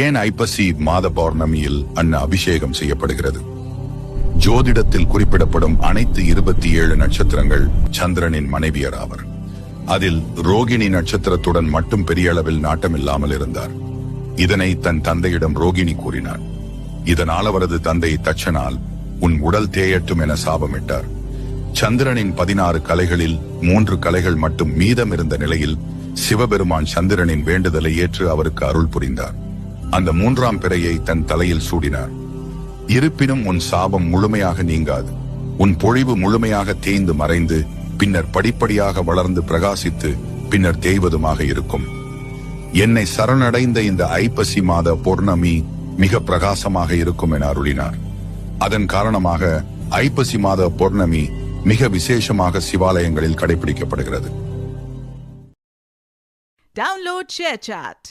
ஏன் ஐப்பசி மாத பௌர்ணமியில் அன்ன அபிஷேகம் செய்யப்படுகிறது? ஜோதிடத்தில் குறிப்பிடப்படும் அனைத்து 27 நட்சத்திரங்கள் சந்திரனின் மனைவியர் ஆவர். அதில் ரோகிணி நட்சத்திரத்துடன் மட்டும் பெரிய அளவில் நாட்டமில்லாமல் இருந்தார். இதனை தன் தந்தையிடம் ரோகிணி கூறினார். இதனால் அவரது தந்தை தட்சனால் உன் உடல் தேயட்டும் என சாபமிட்டார். சந்திரனின் 16 கலைகளில் 3 கலைகள் மட்டும் மீதம் இருந்த நிலையில் சிவபெருமான் சந்திரனின் வேண்டுதலை ஏற்று அவருக்கு அருள் புரிந்தார். அந்த 3ஆம் பிறையை தன் தலையில் சூடினார். இருப்பினும் உன் சாபம் முழுமையாக நீங்காது. உன் பொழிவு முழுமையாக தேய்ந்து மறைந்து பின்னர் படிப்படியாக வளர்ந்து பிரகாசித்து பின்னர் தேய்வதுமாக இருக்கும். என்னை சரணடைந்த இந்த ஐப்பசி மாத பௌர்ணமி மிக பிரகாசமாக இருக்கும் என அருளினார். அதன் காரணமாக ஐப்பசி மாத பௌர்ணமி மிக விசேஷமாக சிவாலயங்களில் கடைபிடிக்கப்படுகிறது. Download ShareChat.